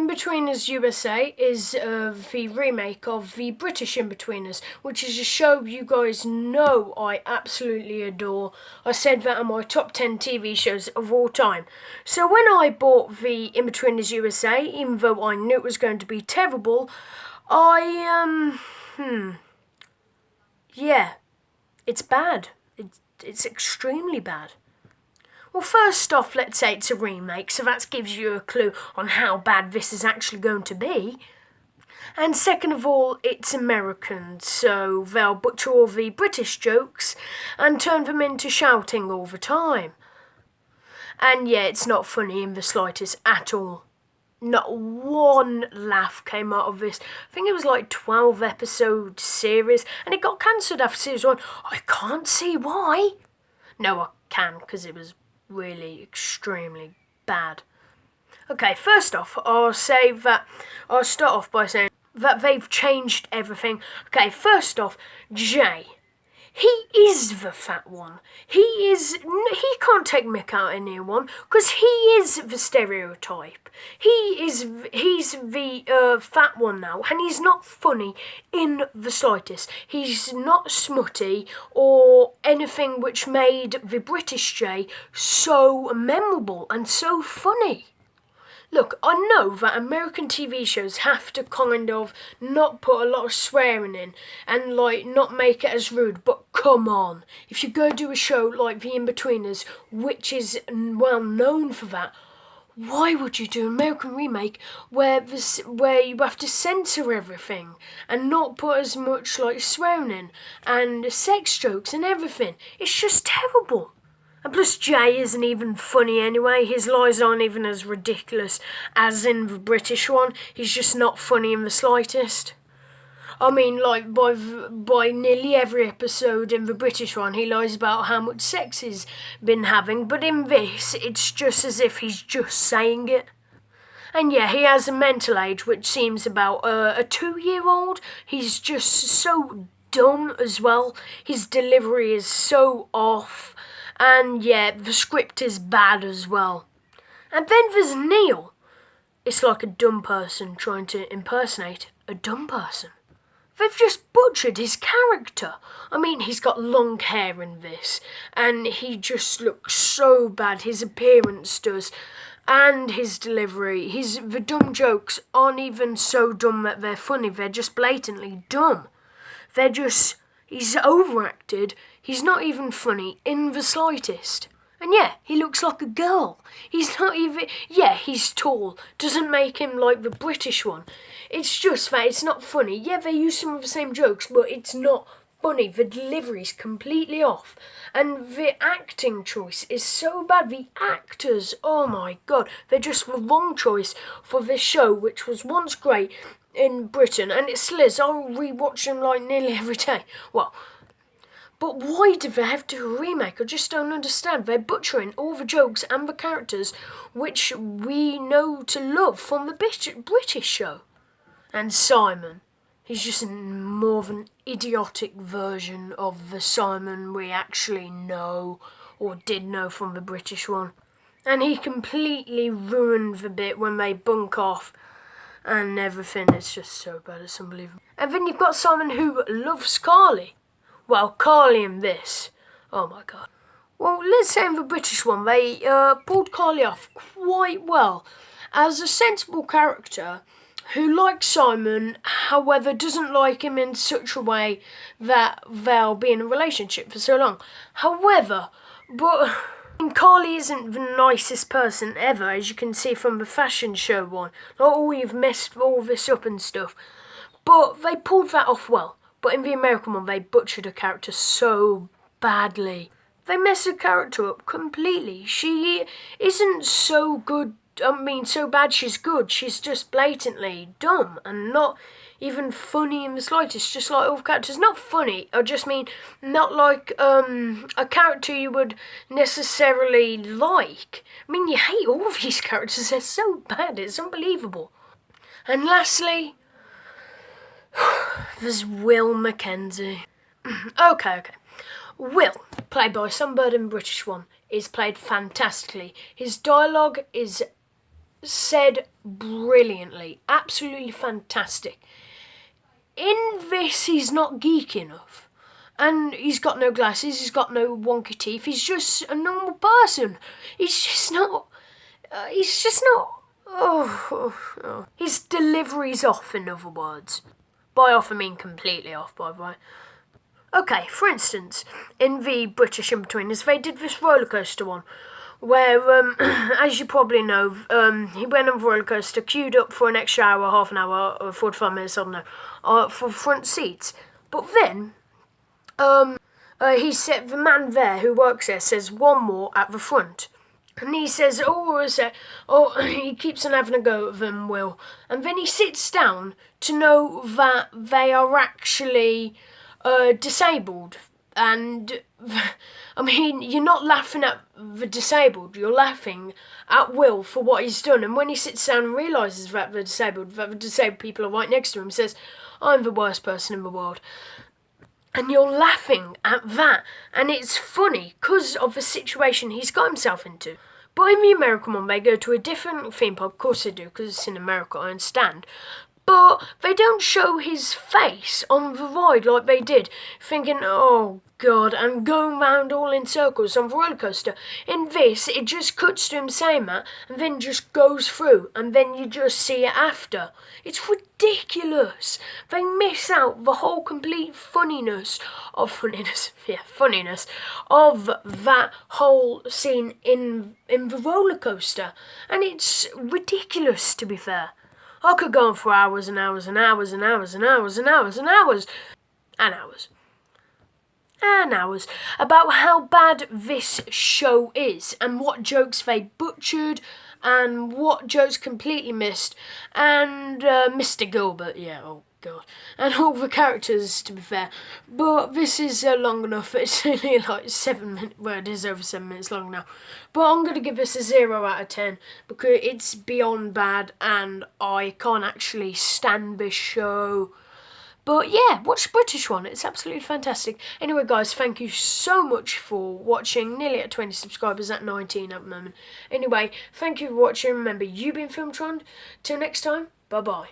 Inbetweeners USA is the remake of the British Inbetweeners, which is a show you guys know I absolutely adore. I said that are my top 10 TV shows of all time. So when I bought the Inbetweeners USA, even though I knew it was going to be terrible, yeah, it's bad. It's extremely bad. Well, first off, let's say it's a remake, so that gives you a clue on how bad this is actually going to be. And second of all, it's American, so they'll butcher all the British jokes and turn them into shouting all the time. And yeah, it's not funny in the slightest at all. Not one laugh came out of this. I think it was like 12 episode series, and it got cancelled after series 1. I can't see why. No, I can, because it was really extremely bad. Okay, first off, I'll start off by saying that they've changed everything. Okay, first off, Jay. He is the fat one. He can't take mick out of anyone because he is the stereotype. He's the fat one now, and he's not funny in the slightest. He's not smutty or anything which made the British Jay so memorable and so funny. Look, I know that American TV shows have to kind of not put a lot of swearing in and not make it as rude, but come on. If you go do a show like The Inbetweeners, which is well known for that, why would you do an American remake where you have to censor everything and not put as much swearing in and sex jokes and everything? It's just terrible. And plus Jay isn't even funny anyway. His lies aren't even as ridiculous as in the British one. He's just not funny in the slightest. I mean, by nearly every episode in the British one, he lies about how much sex he's been having. But in this, it's just as if he's just saying it. And yeah, he has a mental age which seems about a 2-year-old. He's just so dumb as well. His delivery is so off. And yeah, the script is bad as well. And then there's Neil. It's like a dumb person trying to impersonate a dumb person. They've just butchered his character. I mean, he's got long hair in this, and he just looks so bad. His appearance does, and his delivery. The dumb jokes aren't even so dumb that they're funny. They're just blatantly dumb. He's overacted. He's not even funny in the slightest. And yeah, he looks like a girl. He's not even... Yeah, he's tall. Doesn't make him like the British one. It's just that it's not funny. Yeah, they use some of the same jokes, but it's not funny. The delivery's completely off. And the acting choice is so bad. The actors, oh my God. They're just the wrong choice for this show, which was once great in Britain. And it still is. I'll rewatch them nearly every day. Well... But why do they have to do a remake? I just don't understand. They're butchering all the jokes and the characters which we know to love from the British show. And Simon, he's just more of an idiotic version of the Simon we actually know or did know from the British one. And he completely ruined the bit when they bunk off and everything. It's just so bad, it's unbelievable. And then you've got Simon who loves Carly. Well, Carly in this, oh my God. Well, let's say in the British one, they pulled Carly off quite well as a sensible character who likes Simon, however doesn't like him in such a way that they'll be in a relationship for so long. However, Carly isn't the nicest person ever, as you can see from the fashion show one. You've messed all this up and stuff. But they pulled that off well. But in the American one, they butchered her character so badly. They messed her character up completely. She isn't so good, so bad she's good. She's just blatantly dumb and not even funny in the slightest, just like all characters. Not funny, I just mean not like a character you would necessarily like. I mean, you hate all of these characters. They're so bad, it's unbelievable. And lastly... there's Will Mackenzie. Okay. Will, played by Sunbird in the British one, is played fantastically. His dialogue is said brilliantly, absolutely fantastic. In this, he's not geek enough. And he's got no glasses, he's got no wonky teeth, he's just a normal person. He's just not... His delivery's off, in other words. By off, I mean completely off, by the way. Okay, for instance, in the British Inbetweeners, they did this roller coaster one, where, as you probably know, he went on the roller coaster, queued up for an extra hour, half an hour, or 45 minutes, I don't know, for front seats. But then, he said, the man there who works there says one more at the front. And he says, he keeps on having a go at them, Will. And then he sits down to know that they are actually disabled. And, I mean, you're not laughing at the disabled, you're laughing at Will for what he's done. And when he sits down and realises that the disabled people are right next to him, says, I'm the worst person in the world. And you're laughing at that. And it's funny because of the situation he's got himself into. But in the American one, they go to a different theme park. Of course they do, because it's in America, I understand. But they don't show his face on the ride like they did, thinking, oh God, I'm going round all in circles on the roller coaster. In this, it just cuts to him saying that, and then just goes through, and then you just see it after. It's ridiculous. They miss out the whole complete funniness of that whole scene in the roller coaster. And it's ridiculous, to be fair. I could go on for hours and hours and hours and hours and hours and hours and hours and hours and hours about how bad this show is and what jokes they butchered and what jokes completely missed and Mr. Gilbert, yeah, oh God, and all the characters, to be fair. But this is long enough. It's only like 7 minutes. Well, it is over 7 minutes long now. But I'm going to give this a 0 out of 10 because it's beyond bad and I can't actually stand this show. But yeah, watch the British one. It's absolutely fantastic. Anyway, guys, thank you so much for watching. Nearly at 20 subscribers, at 19 at the moment. Anyway, thank you for watching. Remember, you've been Filmtron. Till next time, bye-bye.